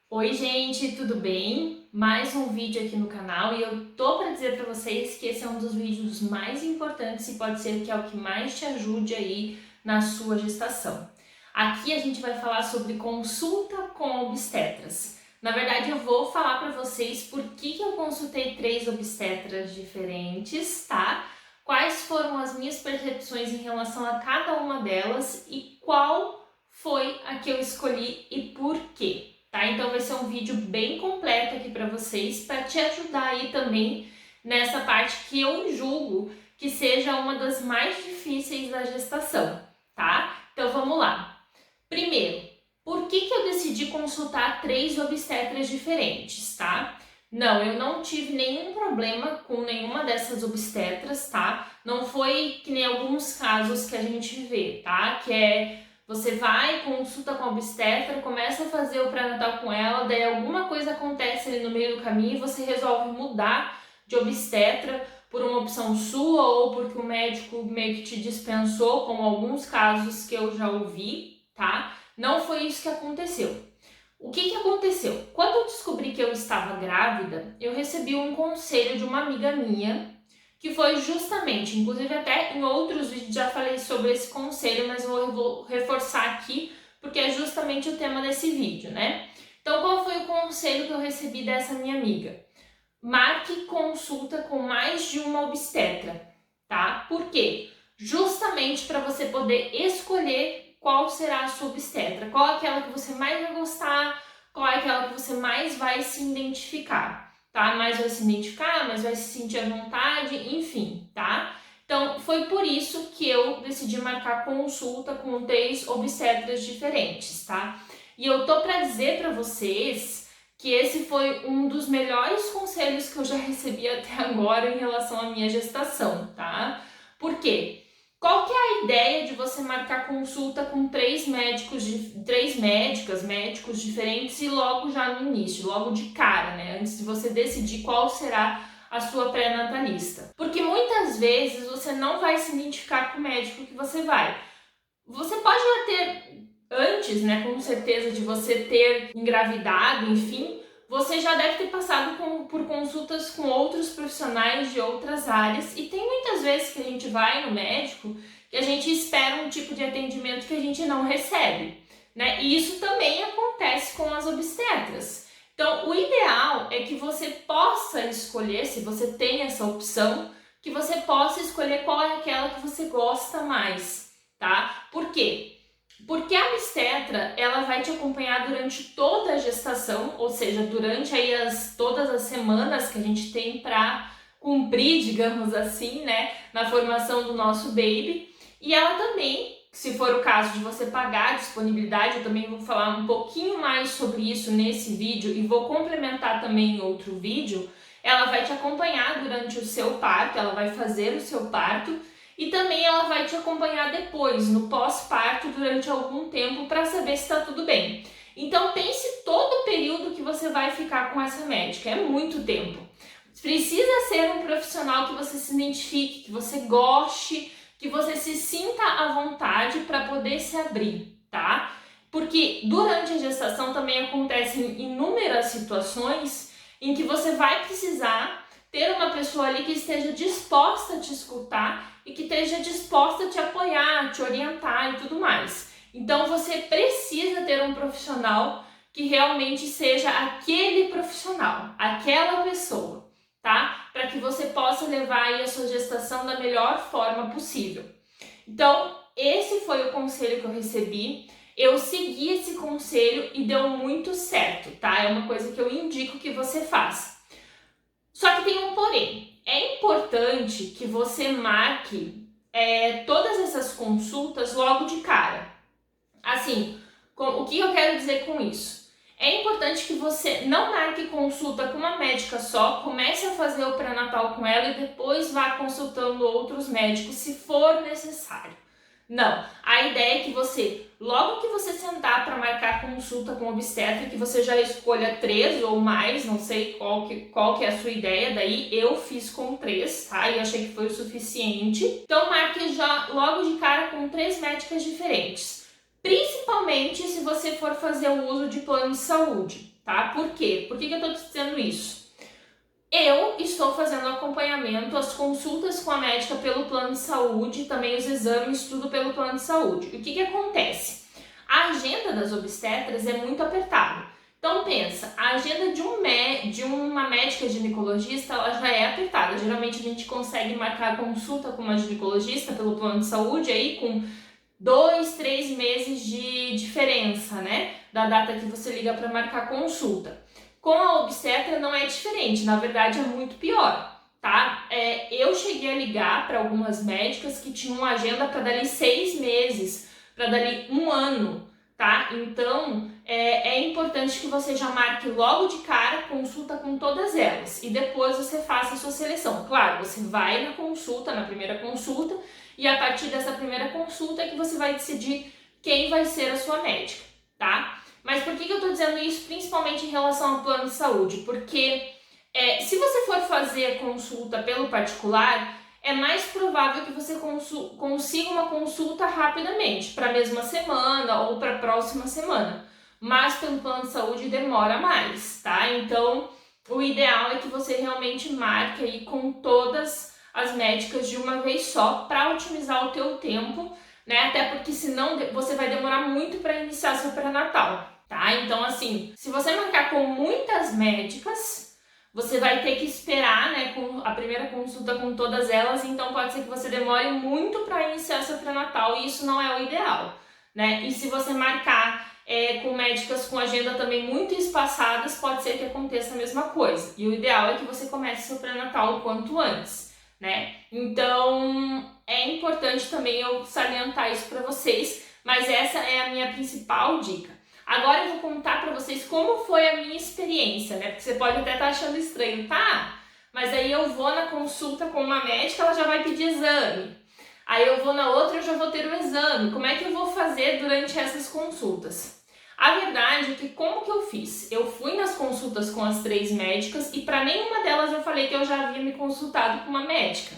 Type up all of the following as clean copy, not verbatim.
Oi gente, tudo bem? Mais um vídeo aqui no canal e eu tô para dizer para vocês que esse é um dos vídeos mais importantes e pode ser que é o que mais te ajude aí na sua gestação. Aqui a gente vai falar sobre consulta com obstetras. Na verdade, eu vou falar para vocês por que eu consultei 3 obstetras diferentes, tá? Quais foram as minhas percepções em relação a cada uma delas e qual foi a que eu escolhi e por quê. Tá? Então vai ser um vídeo bem completo aqui para vocês, para te ajudar aí também nessa parte que eu julgo que seja uma das mais difíceis da gestação, tá? Então vamos lá. Primeiro, por que eu decidi consultar 3 obstetras diferentes, tá? Não, eu não tive nenhum problema com nenhuma dessas obstetras, tá? Não foi que nem alguns casos que a gente vê, tá? Que é você vai, consulta com a obstetra, começa a fazer o pré-natal com ela, daí alguma coisa acontece ali no meio do caminho e você resolve mudar de obstetra por uma opção sua ou porque o médico meio que te dispensou, como alguns casos que eu já ouvi, tá? Não foi isso que aconteceu. O que aconteceu? Quando eu descobri que eu estava grávida, eu recebi um conselho de uma amiga minha, que foi justamente, inclusive até em outros vídeos já falei sobre esse conselho, mas eu vou reforçar aqui, porque é justamente o tema desse vídeo, né? Então, qual foi o conselho que eu recebi dessa minha amiga? Marque consulta com mais de uma obstetra, tá? Por quê? Justamente para você poder escolher qual será a sua obstetra, qual é aquela que você mais vai gostar, qual é aquela que você mais vai se identificar, tá? Mais vai se identificar, mais vai se sentir à vontade, enfim, tá? Então, foi por isso que eu decidi marcar consulta com 3 obstetras diferentes, tá? E eu tô para dizer para vocês que esse foi um dos melhores conselhos que eu já recebi até agora em relação à minha gestação, tá? Por quê? Qual que é a ideia de você marcar consulta com 3 médicos diferentes e logo já no início, logo de cara, né? Antes de você decidir qual será a sua pré-natalista. Porque muitas vezes você não vai se identificar com o médico que você vai. Você pode já ter antes, né, com certeza de você ter engravidado, enfim, você já deve ter passado por consultas com outros profissionais de outras áreas e tem muitas vezes que a gente vai no médico que a gente espera um tipo de atendimento que a gente não recebe, né? E isso também acontece com as obstetras. Então, o ideal é que você possa escolher, se você tem essa opção, que você possa escolher qual é aquela que você gosta mais, tá? Por quê? Porque a obstetra, ela vai te acompanhar durante toda a gestação, ou seja, durante aí todas as semanas que a gente tem para cumprir, digamos assim, né, na formação do nosso baby. E ela também, se for o caso de você pagar a disponibilidade, eu também vou falar um pouquinho mais sobre isso nesse vídeo e vou complementar também em outro vídeo, ela vai te acompanhar durante o seu parto, ela vai fazer o seu parto e também ela vai te acompanhar depois, no pós-parto, durante algum tempo, para saber se está tudo bem. Então pense todo o período que você vai ficar com essa médica, é muito tempo. Precisa ser um profissional que você se identifique, que você goste, que você se sinta à vontade para poder se abrir, tá? Porque durante a gestação também acontecem inúmeras situações em que você vai precisar ter uma pessoa ali que esteja disposta a te escutar e que esteja disposta a te apoiar, te orientar e tudo mais. Então você precisa ter um profissional que realmente seja aquele profissional, aquela pessoa, tá? Para que você possa levar aí a sua gestação da melhor forma possível. Então, esse foi o conselho que eu recebi. Eu segui esse conselho e deu muito certo, tá? É uma coisa que eu indico que você faça. Só que tem um porém. É importante que você marque todas essas consultas logo de cara. Assim, o que eu quero dizer com isso? É importante que você não marque consulta com uma médica só, comece a fazer o pré-natal com ela e depois vá consultando outros médicos se for necessário. Não, a ideia é que você, logo que você sentar para marcar consulta com o obstetra, que você já escolha 3 ou mais, não sei qual que é a sua ideia, daí eu fiz com 3, tá? E achei que foi o suficiente. Então marque já logo de cara com 3 médicas diferentes, principalmente se você for fazer o uso de plano de saúde. tá? Por quê? Por que eu tô dizendo isso? Eu estou fazendo acompanhamento, as consultas com a médica pelo plano de saúde, também os exames, tudo pelo plano de saúde. E o que acontece? A agenda das obstetras é muito apertada. Então pensa, a agenda de uma médica ginecologista, ela já é apertada. Geralmente a gente consegue marcar a consulta com uma ginecologista pelo plano de saúde aí com 2, 3 meses de diferença, né? Da data que você liga para marcar a consulta. Com a obstetra não é diferente, na verdade é muito pior, tá? Eu cheguei a ligar para algumas médicas que tinham uma agenda para dali 6 meses, para dali 1 ano, tá? Então é importante que você já marque logo de cara consulta com todas elas e depois você faça a sua seleção. Claro, você vai na consulta, na primeira consulta, e a partir dessa primeira consulta é que você vai decidir quem vai ser a sua médica, tá? Mas por que eu tô dizendo isso principalmente em relação ao plano de saúde? Porque se você for fazer a consulta pelo particular, é mais provável que você consiga uma consulta rapidamente, para a mesma semana ou para a próxima semana. Mas pelo plano de saúde demora mais, tá? Então, o ideal é que você realmente marque aí com todas as médicas de uma vez só para otimizar o teu tempo, né? Até porque senão você vai demorar muito para iniciar seu pré-natal, tá? Então, assim, se você marcar com muitas médicas, você vai ter que esperar, né, com a primeira consulta com todas elas, então pode ser que você demore muito para iniciar seu pré-natal e isso não é o ideal, né? E se você marcar com médicas com agenda também muito espaçadas, pode ser que aconteça a mesma coisa. E o ideal é que você comece seu pré-natal o quanto antes, né? Então, é importante também eu salientar isso para vocês, mas essa é a minha principal dica. Agora eu vou contar para vocês como foi a minha experiência, né? Porque você pode até estar achando estranho, tá? Mas aí eu vou na consulta com uma médica, ela já vai pedir exame. Aí eu vou na outra, eu já vou ter o exame. Como é que eu vou fazer durante essas consultas? A verdade é que como que eu fiz? Eu fui nas consultas com as 3 médicas e para nenhuma delas eu falei que eu já havia me consultado com uma médica,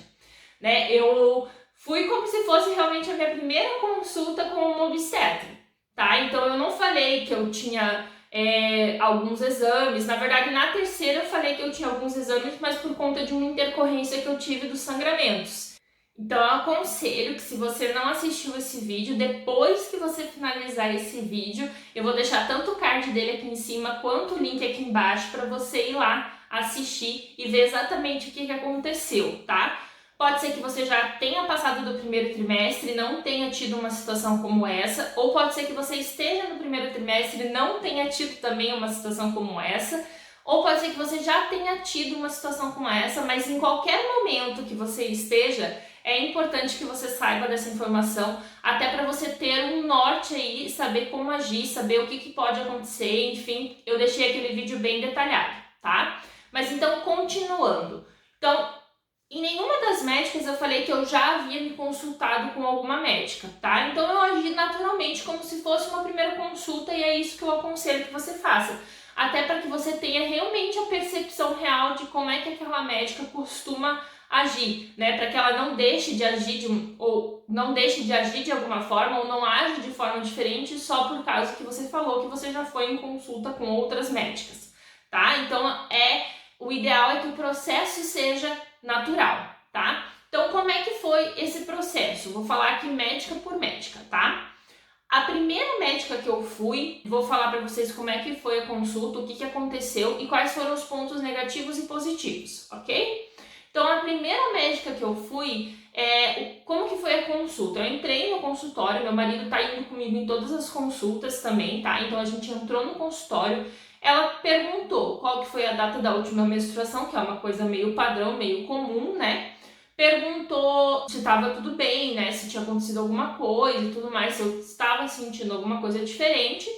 né? Eu fui como se fosse realmente a minha primeira consulta com uma obstetra, tá? Então eu não falei que eu tinha alguns exames. Na verdade, na terceira eu falei que eu tinha alguns exames, mas por conta de uma intercorrência que eu tive dos sangramentos. Então eu aconselho que se você não assistiu esse vídeo, depois que você finalizar esse vídeo, eu vou deixar tanto o card dele aqui em cima quanto o link aqui embaixo para você ir lá assistir e ver exatamente o que aconteceu, tá? Pode ser que você já tenha passado do primeiro trimestre e não tenha tido uma situação como essa, ou pode ser que você esteja no primeiro trimestre e não tenha tido também uma situação como essa, ou pode ser que você já tenha tido uma situação como essa, mas em qualquer momento que você esteja, é importante que você saiba dessa informação, até para você ter um norte aí, saber como agir, saber o que pode acontecer, enfim, eu deixei aquele vídeo bem detalhado, tá? Mas então, continuando. Então, em nenhuma das médicas eu falei que eu já havia me consultado com alguma médica, tá? Então eu agi naturalmente como se fosse uma primeira consulta e é isso que eu aconselho que você faça. Até para que você tenha realmente a percepção real de como é que aquela médica costuma agir, né? Para que ela não deixe de agir de alguma forma ou não age de forma diferente só por causa que você falou que você já foi em consulta com outras médicas, tá? Então o ideal é que o processo seja natural, tá? Então, como é que foi esse processo? Vou falar aqui médica por médica, tá? A primeira médica que eu fui, vou falar para vocês como é que foi a consulta, o que aconteceu e quais foram os pontos negativos e positivos, ok? Então, a primeira médica que eu fui, como que foi a consulta? Eu entrei no consultório, meu marido tá indo comigo em todas as consultas também, tá? Então, a gente entrou no consultório, ela perguntou qual que foi a data da última menstruação, que é uma coisa meio padrão, meio comum, né? Perguntou se estava tudo bem, né? Se tinha acontecido alguma coisa e tudo mais, se eu estava sentindo alguma coisa diferente.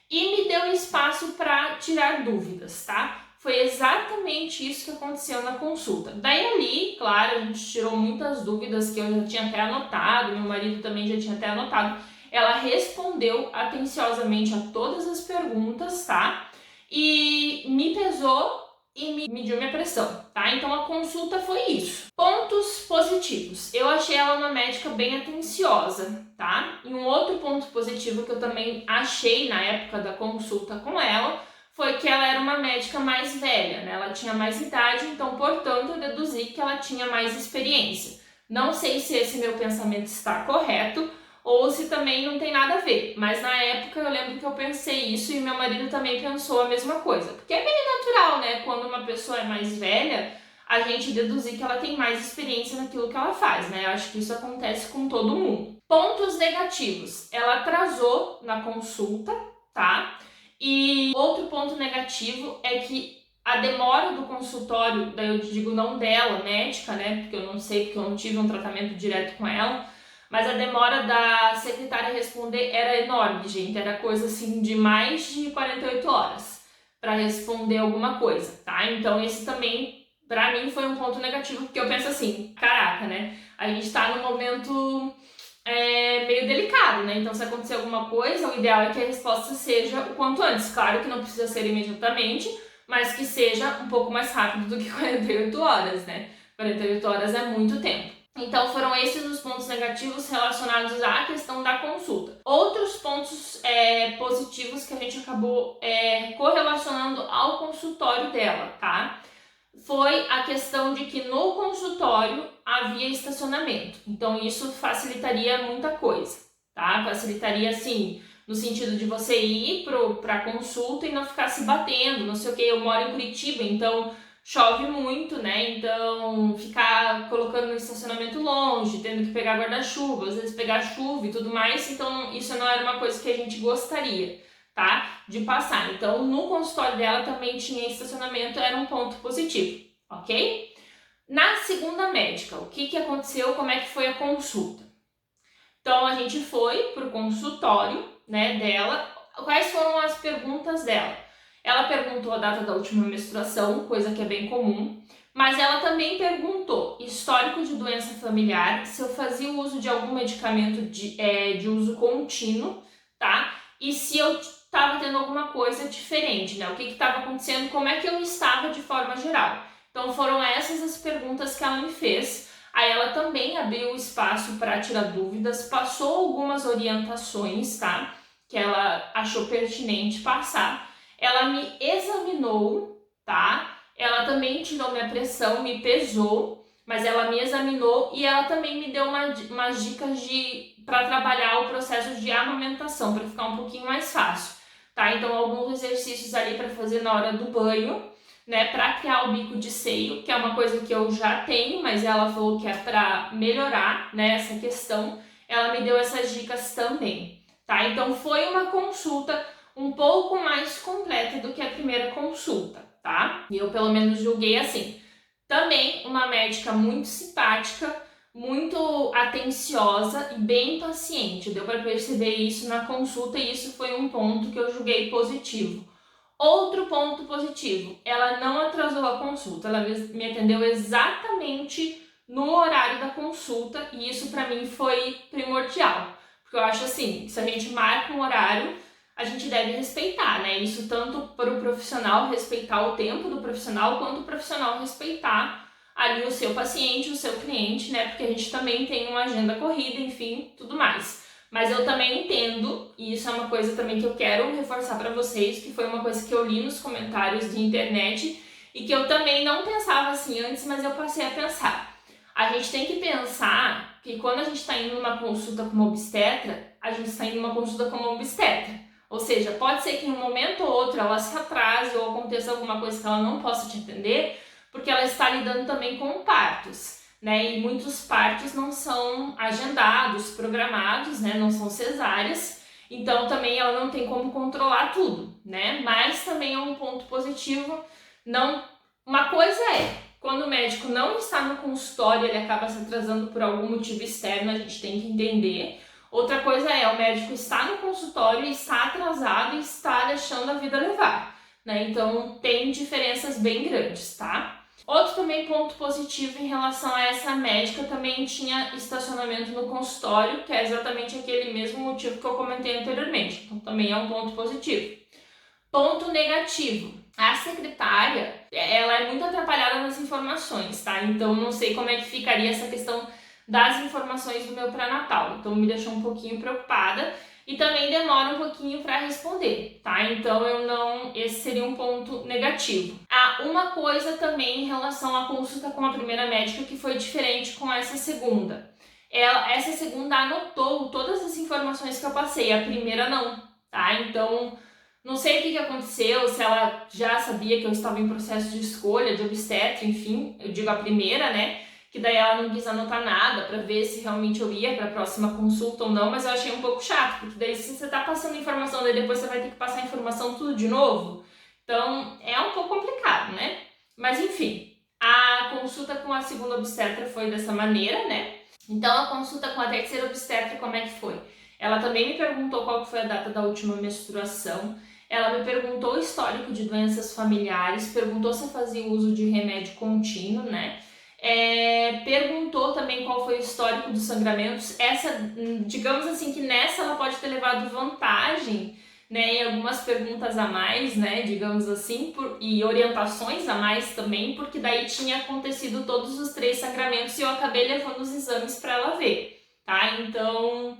E me deu espaço para tirar dúvidas, tá? Foi exatamente isso que aconteceu na consulta. Daí ali, claro, a gente tirou muitas dúvidas que eu já tinha até anotado, meu marido também já tinha até anotado. Ela respondeu atenciosamente a todas as perguntas, tá? E me pesou e me mediu minha pressão, tá? Então a consulta foi isso. Pontos positivos. Eu achei ela uma médica bem atenciosa, tá? E um outro ponto positivo que eu também achei na época da consulta com ela foi que ela uma médica mais velha, né? Ela tinha mais idade, então, portanto, eu deduzi que ela tinha mais experiência. Não sei se esse meu pensamento está correto ou se também não tem nada a ver, mas na época eu lembro que eu pensei isso e meu marido também pensou a mesma coisa, porque é bem natural, né? Quando uma pessoa é mais velha, a gente deduzir que ela tem mais experiência naquilo que ela faz, né? Eu acho que isso acontece com todo mundo. Pontos negativos. Ela atrasou na consulta, tá? E outro ponto negativo é que a demora do consultório, daí eu digo não dela, médica, né? Porque eu não sei, porque eu não tive um tratamento direto com ela, mas a demora da secretária responder era enorme, gente. Era coisa assim de mais de 48 horas para responder alguma coisa, tá? Então esse também, pra mim, foi um ponto negativo, porque eu penso assim, caraca, né? A gente tá num momento meio delicado, né? Então se acontecer alguma coisa, o ideal é que a resposta seja o quanto antes. Claro que não precisa ser imediatamente, mas que seja um pouco mais rápido do que 48 horas, né? 48 horas é muito tempo. Então foram esses os pontos negativos relacionados à questão da consulta. Outros pontos positivos que a gente acabou correlacionando ao consultório dela, tá? Foi a questão de que no consultório havia estacionamento. Então isso facilitaria muita coisa, tá? Facilitaria assim, no sentido de você ir para a consulta e não ficar se batendo, não sei o que. Eu moro em Curitiba, então chove muito, né? Então ficar colocando no estacionamento longe, tendo que pegar guarda-chuva, às vezes pegar chuva e tudo mais, então isso não era uma coisa que a gente gostaria, tá? De passar. Então no consultório dela também tinha estacionamento, era um ponto positivo, ok? Na segunda médica, o que aconteceu, como é que foi a consulta? Então a gente foi pro consultório, né, dela. Quais foram as perguntas dela? Ela perguntou a data da última menstruação, coisa que é bem comum, mas ela também perguntou histórico de doença familiar, se eu fazia uso de algum medicamento de uso contínuo, tá? E se eu estava tendo alguma coisa diferente, né? O que estava acontecendo, como é que eu estava de forma geral. Então foram essas as perguntas que ela me fez. Aí ela também abriu espaço para tirar dúvidas, passou algumas orientações, tá? Que ela achou pertinente passar. Ela me examinou, tá? Ela também tirou minha pressão, me pesou, mas ela me examinou e ela também me deu umas dicas para trabalhar o processo de amamentação, para ficar um pouquinho mais fácil, tá? Então, alguns exercícios ali para fazer na hora do banho, né? Para criar o bico de seio, que é uma coisa que eu já tenho, mas ela falou que é para melhorar, né, essa questão. Ela me deu essas dicas também, tá? Então, foi uma consulta um pouco mais completa do que a primeira consulta, tá? E eu pelo menos julguei assim. Também uma médica muito simpática, muito atenciosa e bem paciente. Deu para perceber isso na consulta e isso foi um ponto que eu julguei positivo. Outro ponto positivo, ela não atrasou a consulta, ela me atendeu exatamente no horário da consulta e isso para mim foi primordial. Porque eu acho assim, se a gente marca um horário, a gente deve respeitar, né? Isso tanto para o profissional respeitar o tempo do profissional, quanto o profissional respeitar ali o seu paciente, o seu cliente, né? Porque a gente também tem uma agenda corrida, enfim, tudo mais. Mas eu também entendo, e isso é uma coisa também que eu quero reforçar para vocês, que foi uma coisa que eu li nos comentários de internet e que eu também não pensava assim antes, mas eu passei a pensar. A gente tem que pensar que quando a gente está indo numa consulta com uma obstetra, a gente está indo numa consulta com uma obstetra. Ou seja, pode ser que em um momento ou outro ela se atrase ou aconteça alguma coisa que ela não possa te atender, porque ela está lidando também com partos, né? E muitos partos não são agendados, programados, né? Não são cesáreas, então também ela não tem como controlar tudo, né? Mas também é um ponto positivo. Não, uma coisa é, quando o médico não está no consultório, ele acaba se atrasando por algum motivo externo, a gente tem que entender. Outra coisa é, o médico está no consultório, está atrasado e está deixando a vida levar, né? Então tem diferenças bem grandes, tá? Outro também ponto positivo em relação a essa médica, também tinha estacionamento no consultório, que é exatamente aquele mesmo motivo que eu comentei anteriormente. Então também é um ponto positivo. Ponto negativo. A secretária, ela é muito atrapalhada nas informações, tá? Então não sei como é que ficaria essa questão das informações do meu pré-natal. Então me deixou um pouquinho preocupada. e também demora um pouquinho para responder, tá? Então esse seria um ponto negativo. Uma coisa também em relação à consulta com a primeira médica que foi diferente com essa segunda. Essa segunda anotou todas as informações que eu passei, a primeira não, tá? Então, não sei o que aconteceu, se ela já sabia que eu estava em processo de escolha de obstetra, enfim, eu digo a primeira, né? Que daí ela não quis anotar nada para ver se realmente eu ia para a próxima consulta ou não, mas eu achei um pouco chato, porque daí se você tá passando informação, daí depois você vai ter que passar a informação tudo de novo, então é um pouco complicado, né? Mas enfim, a consulta com a segunda obstetra foi dessa maneira, né? Então a consulta com a terceira obstetra, como é que foi? Ela também me perguntou qual foi a data da última menstruação, ela me perguntou o histórico de doenças familiares, perguntou se eu fazia uso de remédio contínuo, né? Perguntou também qual foi o histórico dos sangramentos. Digamos assim, que nessa ela pode ter levado vantagem, né, em algumas perguntas a mais, né, digamos assim, e orientações a mais também, porque daí tinha acontecido todos os 3 sangramentos e eu acabei levando os exames para ela ver, tá? Então,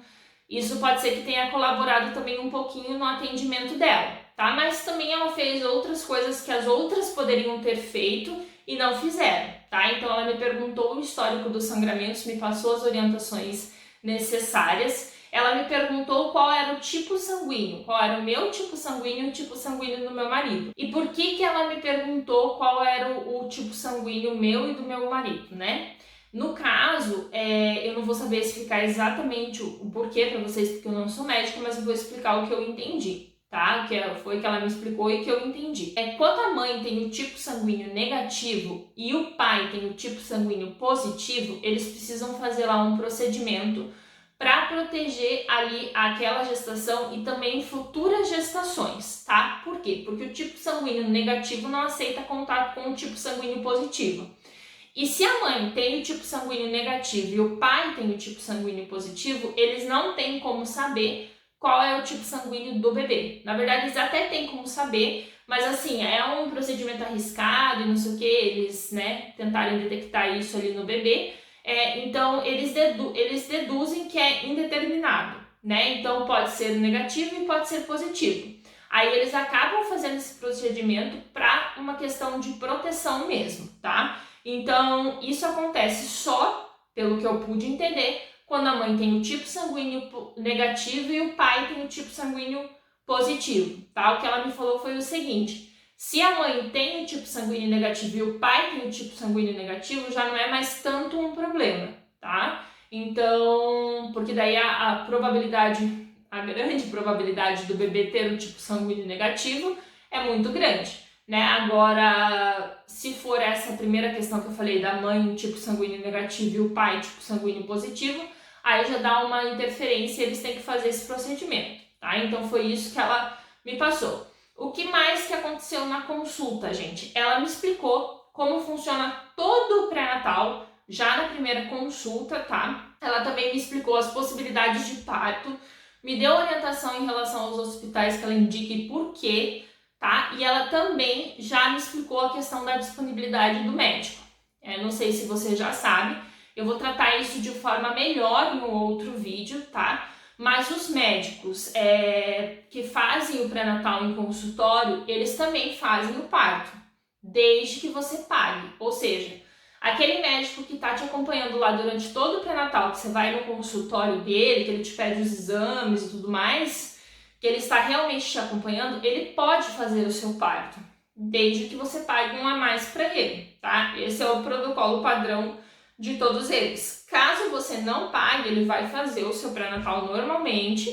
isso pode ser que tenha colaborado também um pouquinho no atendimento dela, tá? Mas também ela fez outras coisas que as outras poderiam ter feito e não fizeram, tá? Então ela me perguntou o histórico dos sangramentos, me passou as orientações necessárias. Ela me perguntou qual era o tipo sanguíneo, qual era o meu tipo sanguíneo e o tipo sanguíneo do meu marido. E por que ela me perguntou qual era o tipo sanguíneo meu e do meu marido, né? No caso, eu não vou saber explicar exatamente o porquê para vocês, porque eu não sou médica, mas eu vou explicar o que eu entendi, tá? Foi que ela me explicou e que eu entendi. Quando a mãe tem o tipo sanguíneo negativo e o pai tem o tipo sanguíneo positivo, eles precisam fazer lá um procedimento para proteger ali aquela gestação e também futuras gestações, tá? Por quê? Porque o tipo sanguíneo negativo não aceita contato com o tipo sanguíneo positivo. E se a mãe tem o tipo sanguíneo negativo e o pai tem o tipo sanguíneo positivo, eles não têm como saber qual é o tipo sanguíneo do bebê. Na verdade, eles até têm como saber, mas assim, é um procedimento arriscado e não sei o que, eles, né, tentarem detectar isso ali no bebê. Então, eles deduzem que é indeterminado, né? Então, pode ser negativo e pode ser positivo. Aí, eles acabam fazendo esse procedimento para uma questão de proteção mesmo, tá? Então, isso acontece só, pelo que eu pude entender, quando a mãe tem o tipo sanguíneo negativo e o pai tem o tipo sanguíneo positivo, tá? O que ela me falou foi o seguinte: se a mãe tem o tipo sanguíneo negativo e o pai tem o tipo sanguíneo negativo, já não é mais tanto um problema, tá? Então, porque daí a grande probabilidade do bebê ter o tipo sanguíneo negativo é muito grande, né? Agora, se for essa primeira questão que eu falei da mãe tipo sanguíneo negativo e o pai tipo sanguíneo positivo, aí já dá uma interferência e eles têm que fazer esse procedimento, tá? Então foi isso que ela me passou. O que mais que aconteceu na consulta, gente? Ela me explicou como funciona todo o pré-natal já na primeira consulta, tá? Ela também me explicou as possibilidades de parto, me deu orientação em relação aos hospitais que ela indica e por quê, tá? E ela também já me explicou a questão da disponibilidade do médico. Não sei se você já sabe, eu vou tratar isso de forma melhor no outro vídeo, tá? Mas os médicos que fazem o pré-natal em consultório, eles também fazem o parto, desde que você pague. Ou seja, aquele médico que tá te acompanhando lá durante todo o pré-natal, que você vai no consultório dele, que ele te pede os exames e tudo mais, que ele está realmente te acompanhando, ele pode fazer o seu parto, desde que você pague um a mais para ele, tá? Esse é o protocolo padrão de todos eles. Caso você não pague, ele vai fazer o seu pré-natal normalmente,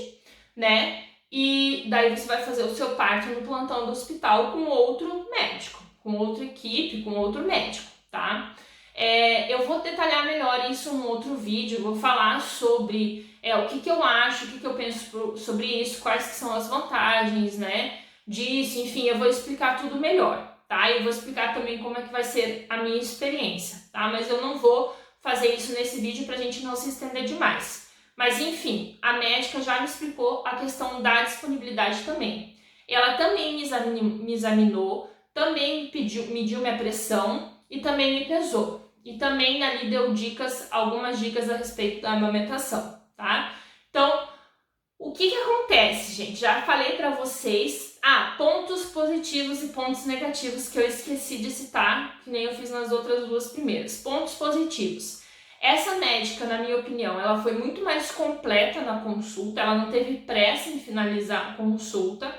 né? E daí você vai fazer o seu parto no plantão do hospital com outro médico, com outra equipe, com outro médico, tá? Eu vou detalhar melhor isso em outro vídeo, vou falar sobre o que eu acho, o que eu penso sobre isso, quais que são as vantagens, né, disso, enfim, eu vou explicar tudo melhor, tá? Eu vou explicar também como é que vai ser a minha experiência, tá? Mas eu não vou fazer isso nesse vídeo pra gente não se estender demais. Mas enfim, a médica já me explicou a questão da disponibilidade também. Ela também me examinou, também mediu minha pressão e também me pesou. E também ali deu algumas dicas a respeito da amamentação, tá? Então, O que acontece, gente? Já falei para vocês, pontos positivos e pontos negativos que eu esqueci de citar, que nem eu fiz nas outras duas primeiras. Pontos positivos. Essa médica, na minha opinião, ela foi muito mais completa na consulta, ela não teve pressa em finalizar a consulta,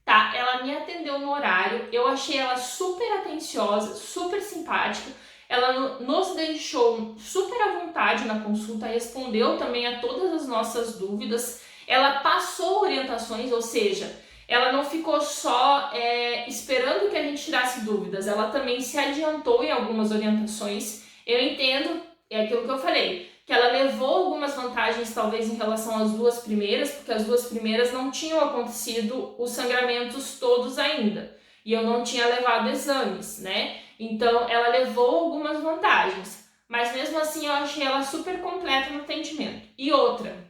tá? Ela me atendeu no horário, eu achei ela super atenciosa, super simpática, ela nos deixou super à vontade na consulta, respondeu também a todas as nossas dúvidas, ela passou orientações, ou seja, ela não ficou só esperando que a gente tirasse dúvidas, ela também se adiantou em algumas orientações. Eu entendo, é aquilo que eu falei, que ela levou algumas vantagens talvez em relação às duas primeiras, porque as duas primeiras não tinham acontecido os sangramentos todos ainda, e eu não tinha levado exames, né? Então ela levou algumas vantagens, mas mesmo assim eu achei ela super completa no atendimento. E outra,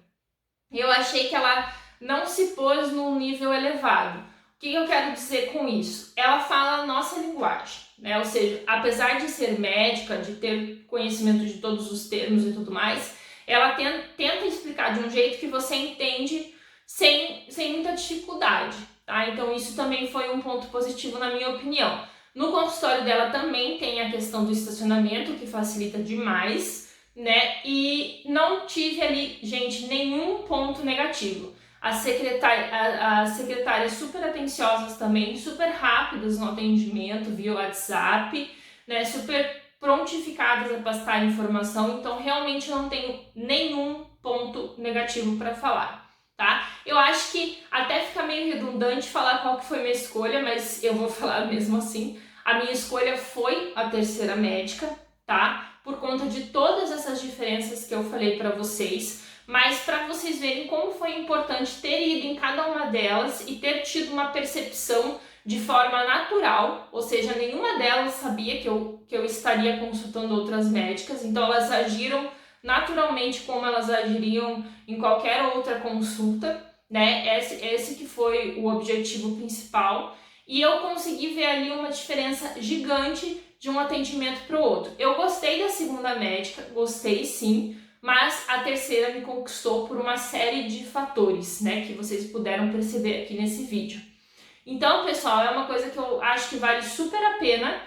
eu achei que ela não se pôs num nível elevado. O que eu quero dizer com isso? Ela fala a nossa linguagem, né? Ou seja, apesar de ser médica, de ter conhecimento de todos os termos e tudo mais, ela tenta explicar de um jeito que você entende sem muita dificuldade, tá? Então isso também foi um ponto positivo na minha opinião. No consultório dela também tem a questão do estacionamento, que facilita demais, né? E não tive ali, gente, nenhum ponto negativo. As secretárias super atenciosas também, super rápidas no atendimento via WhatsApp, né? Super prontificadas a passar informação, então realmente não tenho nenhum ponto negativo para falar, tá? Eu acho que até fica meio redundante falar qual que foi minha escolha, mas eu vou falar mesmo assim. A minha escolha foi a terceira médica, tá? Por conta de todas essas diferenças que eu falei para vocês, mas para vocês verem como foi importante ter ido em cada uma delas e ter tido uma percepção de forma natural, ou seja, nenhuma delas sabia que eu estaria consultando outras médicas, então elas agiram naturalmente como elas agiriam em qualquer outra consulta, né? Esse que foi o objetivo principal, e eu consegui ver ali uma diferença gigante de um atendimento para o outro. Eu gostei da segunda médica, gostei sim, mas a terceira me conquistou por uma série de fatores, né, que vocês puderam perceber aqui nesse vídeo. Então, pessoal, é uma coisa que eu acho que vale super a pena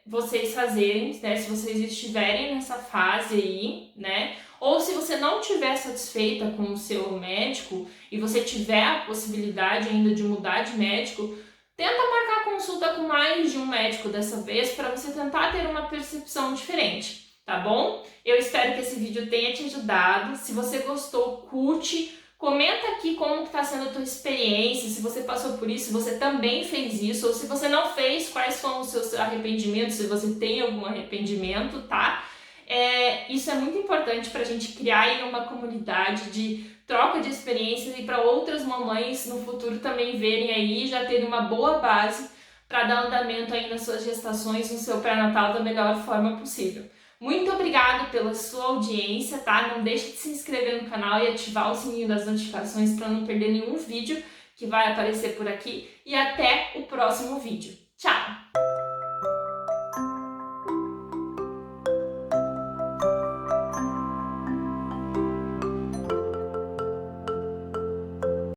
vocês fazerem, né, se vocês estiverem nessa fase aí, né, ou se você não estiver satisfeita com o seu médico e você tiver a possibilidade ainda de mudar de médico, tenta marcar consulta com mais de um médico dessa vez para você tentar ter uma percepção diferente, tá bom? Eu espero que esse vídeo tenha te ajudado. Se você gostou, curte, comenta aqui como está sendo a tua experiência, se você passou por isso, se você também fez isso, ou se você não fez, quais foram os seus arrependimentos, se você tem algum arrependimento, tá? Isso é muito importante para a gente criar aí uma comunidade de troca de experiências e para outras mamães no futuro também verem aí e já terem uma boa base para dar andamento aí nas suas gestações, no seu pré-natal da melhor forma possível. Muito obrigada pela sua audiência, tá? Não deixe de se inscrever no canal e ativar o sininho das notificações para não perder nenhum vídeo que vai aparecer por aqui. E até o próximo vídeo.